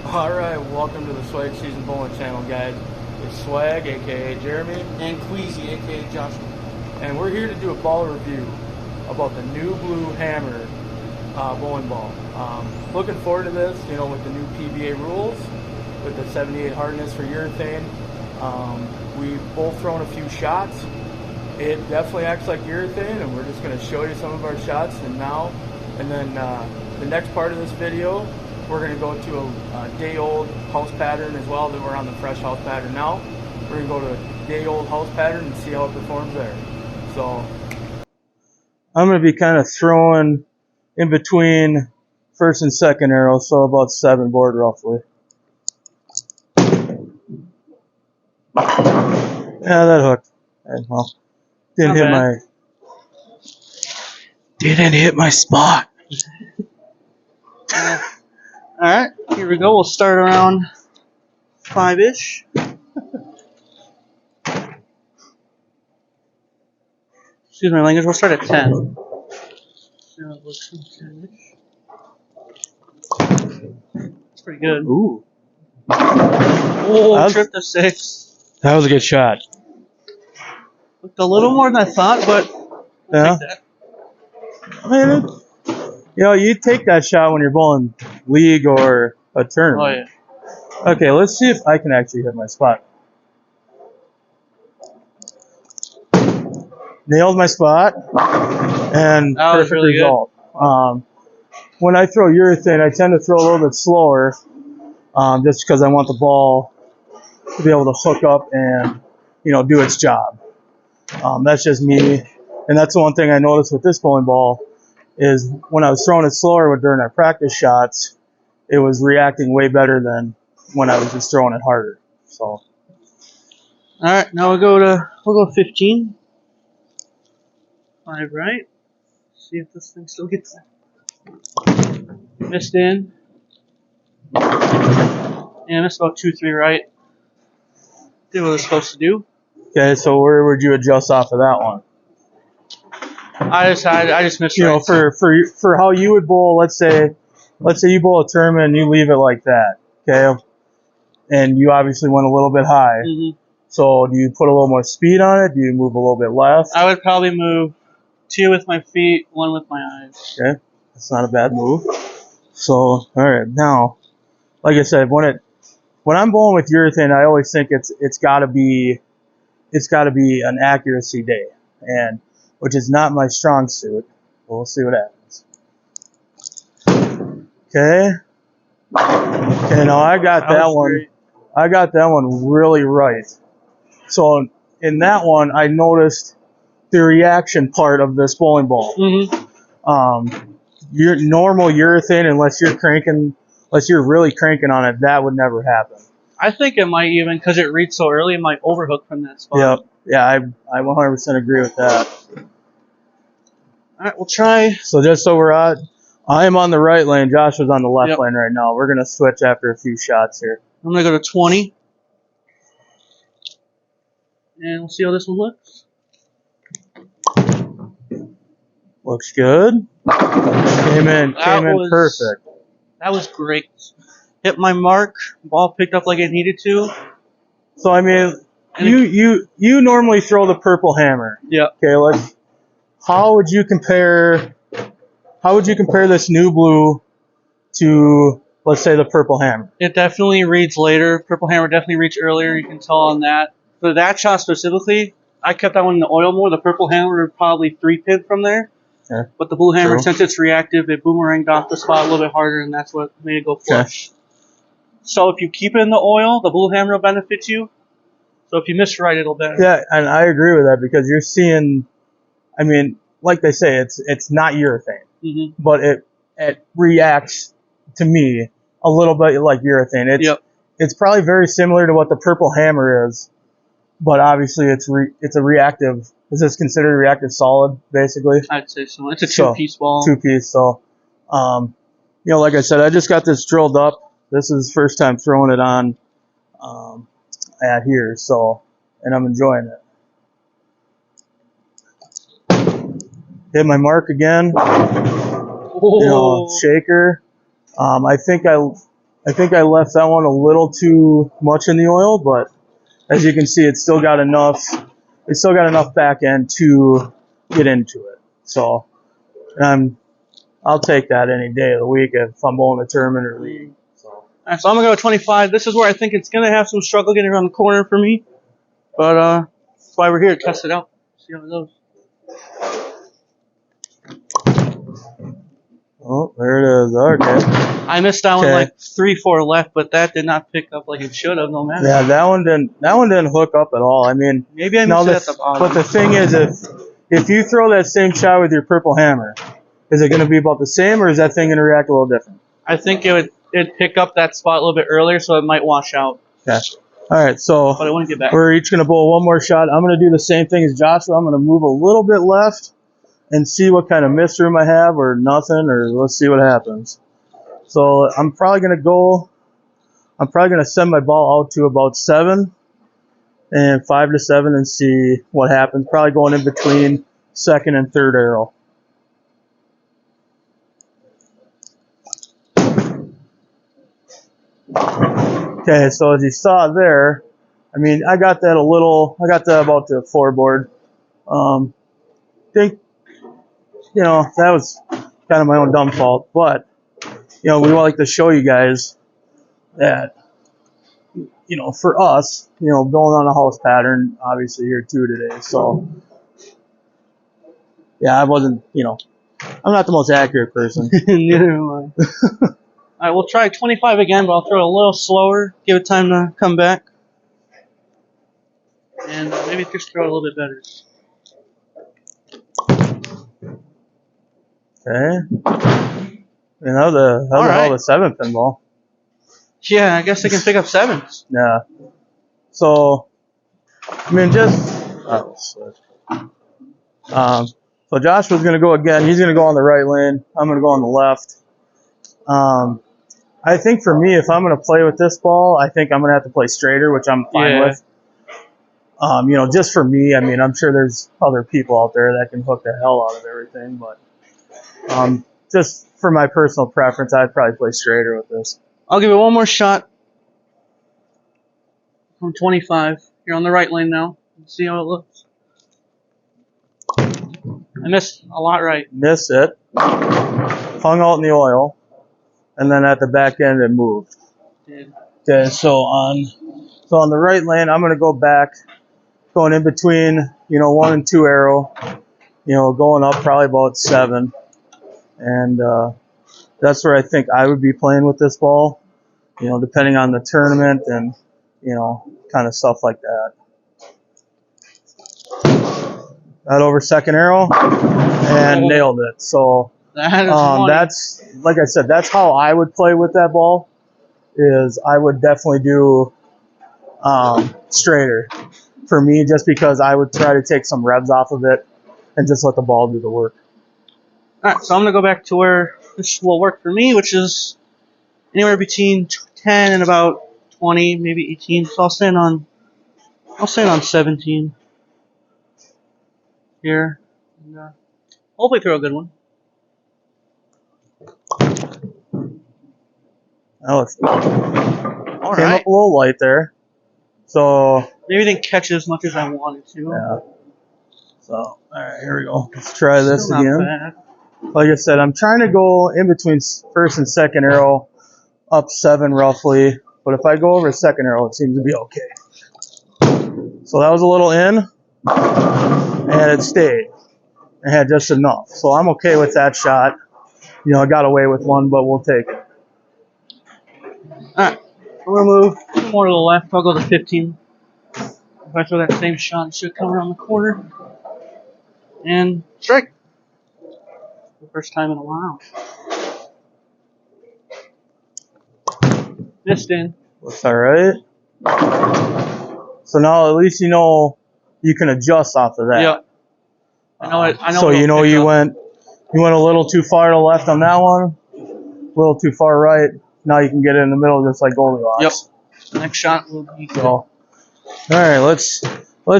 Alright, welcome to the Swag Season Bowling Channel, guys. It's Swag, aka Jeremy, and Queasy, aka Joshua. and we're here to do a ball review about the new blue hammer bowling ball. Looking forward to this, with the new PBA rules, with the 78 hardness for urethane. We've both thrown a few shots. It definitely acts like urethane, and we're just going to show you some of our shots and then the next part of this video, we're going to go to a day-old house pattern as well. That we're on the fresh house pattern now. We're going to go to a day-old house pattern and see how it performs there. So I'm going to be kind of throwing in between first and second arrow, so about 7 board roughly. Yeah, that hooked. Well, didn't hit my spot. Alright, here we go. We'll start around 5-ish. Excuse my language, we'll start at 10. So it looks from 10-ish. It's pretty good. Ooh. Oh, tripped a 6. That was a good shot. Looked a little more than I thought, but Yeah. take that. I mean, you take that shot when you're bowling league or a tournament. Oh, yeah. Okay, let's see if I can actually hit my spot. Nailed my spot, and That was perfect really result. When I throw urethane, I tend to throw a little bit slower, just because I want the ball to be able to hook up and do its job. That's just me, and that's the one thing I noticed with this bowling ball is when I was throwing it slower during our practice shots, it was reacting way better than when I was just throwing it harder. So, Alright, now we'll go 15. 5 right. See if this thing still gets there. Missed in. Yeah, missed about 2-3 right. Did what I was supposed to do. okay, so where would you adjust off of that one? I just missed right. For how you would bowl, let's say you bowl a tournament and you leave it like that, okay? And you obviously went a little bit high. Mm-hmm. So do you put a little more speed on it? Do you move a little bit left? I would probably move 2 with my feet, 1 with my eyes. Okay, that's not a bad move. So, all right, now, like I said, when I'm bowling with urethane, I always think it's got to be an accuracy day, and which is not my strong suit. We'll see what happens. Okay. Okay, now I got that one. Great. I got that one really right. So in that one, I noticed the reaction part of this bowling ball. Mm-hmm. Your normal urethane, unless you're really cranking on it, that would never happen. I think it might even, because it reads so early, it might overhook from that spot. Yep. Yeah, I 100% agree with that. All right, we'll try. So just so we're at, I am on the right lane. Josh is on the left lane right now. We're going to switch after a few shots here. I'm going to go to 20. And we'll see how this one looks. Looks good. Came in perfect. That was great. Hit my mark. Ball picked up like it needed to. So I mean, you normally throw the purple hammer. Yeah. Okay. How would you compare this new blue to, let's say, the purple hammer? It definitely reads later. Purple hammer definitely reads earlier. You can tell on that. For that shot specifically, I kept that one in the oil more. The purple hammer would probably 3-pin from there. Okay. But the blue hammer, since it's reactive, it boomeranged off the spot a little bit harder, and that's what made it go flush. Okay. So if you keep it in the oil, the blue hammer will benefit you. So if you miss right, it'll benefit. Yeah, and I agree with that because you're seeing, I mean, like they say, it's not urethane, but it reacts to me a little bit like urethane. It's probably very similar to what the purple hammer is, but obviously it's a reactive. Is this considered a reactive solid, basically? I'd say so. It's a 2-piece ball. 2-piece. So, like I said, I just got this drilled up. This is the first time throwing it on at here, and I'm enjoying it. Hit my mark again. Oh. Shaker. I think I think I left that one a little too much in the oil, but as you can see, it's still got enough. It's still got enough back end to get into it. So, I'll take that any day of the week if I'm bowling a tournament or league. All right, so I'm gonna go with 25. This is where I think it's gonna have some struggle getting around the corner for me, but that's why we're here to test it out, see how it goes. Oh, there it is. Okay. I missed that one Okay. like 3-4 left, but that did not pick up like it should have. No matter. Yeah, that one didn't hook up at all. I mean, Maybe I now missed it at the bottom. but the thing is, if you throw that same shot with your purple hammer, is it going to be about the same, or is that thing going to react a little different? I think it'd pick up that spot a little bit earlier, so it might wash out. Okay. All right, so But I want to get back. we're each going to bowl one more shot. I'm going to do the same thing as Joshua. I'm going to move a little bit left and see what kind of miss room I have, or nothing, or let's see what happens. So I'm probably going to send my ball out to about 7 and 5 to 7 and see what happens. Probably going in between second and third arrow. Okay, so as you saw there, I mean, I got that about the 4 board. Think, that was kind of my own dumb fault, but, we like to show you guys that, for us, going on a house pattern, obviously here too today. So, yeah, I wasn't, I'm not the most accurate person. Neither am I. All right, we'll try 25 again, but I'll throw it a little slower, give it time to come back, and maybe just throw it a little bit better. Okay. That was all the 7 pinball. Yeah, I guess I can pick up 7s. Yeah. So, I mean, so Josh was going to go again. He's going to go on the right lane. I'm going to go on the left. I think for me, if I'm going to play with this ball, I think I'm going to have to play straighter, which I'm fine with. Just for me, I mean, I'm sure there's other people out there that can hook the hell out of everything, but just for my personal preference, I'd probably play straighter with this. I'll give it one more shot from 25. You're on the right lane now. Let's see how it looks. I missed a lot right. Missed it. Hung out in the oil. And then at the back end, it moved. Okay, so on the right lane, I'm going to go back, going in between, 1 and 2 arrow, going up probably about 7. And that's where I think I would be playing with this ball, depending on the tournament and, kind of stuff like that. That over second arrow and nailed it. So that's, like I said, that's how I would play with that ball. Is I would definitely do straighter for me, just because I would try to take some revs off of it and just let the ball do the work. All right, so I'm gonna go back to where this will work for me, which is anywhere between 10 and about 20, maybe 18. So I'll stand on 17 here, and hopefully throw a good one. Came up a little light there, so maybe didn't catch it as much as I wanted to. Yeah. So all right, here we go. Let's try this Still again. not bad. Like I said, I'm trying to go in between first and second arrow, up 7 roughly. But if I go over second arrow, it seems to be okay. So that was a little in, and it stayed. It had just enough. So I'm okay with that shot. I got away with one, but we'll take it. Alright, I'm going to move 2 more to the left. I'll go to 15. If I throw that same shot, it should come around the corner. And strike. The first time in a while. Missed in. Looks alright. So now at least you can adjust off of that. Yep. I know it. So you went a little too far to the left on that one, a little too far right. Now you can get it in the middle just like Goldilocks. Yep. Next shot will be good. All right, let's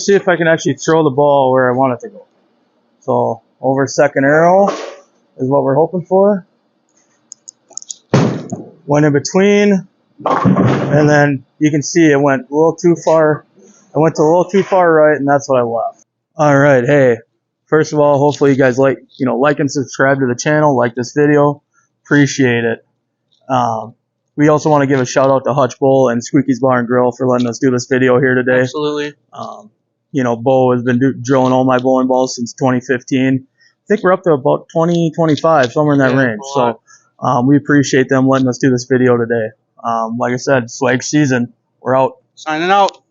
see if I can actually throw the ball where I want it to go. So over second arrow is what we're hoping for. Went in between. And then you can see it went a little too far. I went to a little too far right, and that's what I left. All right, hey. First of all, hopefully you guys like and subscribe to the channel, like this video. Appreciate it. We also want to give a shout out to Hutch Bowl and Squeaky's Bar and Grill for letting us do this video here today. Absolutely. Bo has been drilling all my bowling balls since 2015. I think we're up to about 20, 25, somewhere in that range. So we appreciate them letting us do this video today. Like I said, swag season. We're out. Signing out.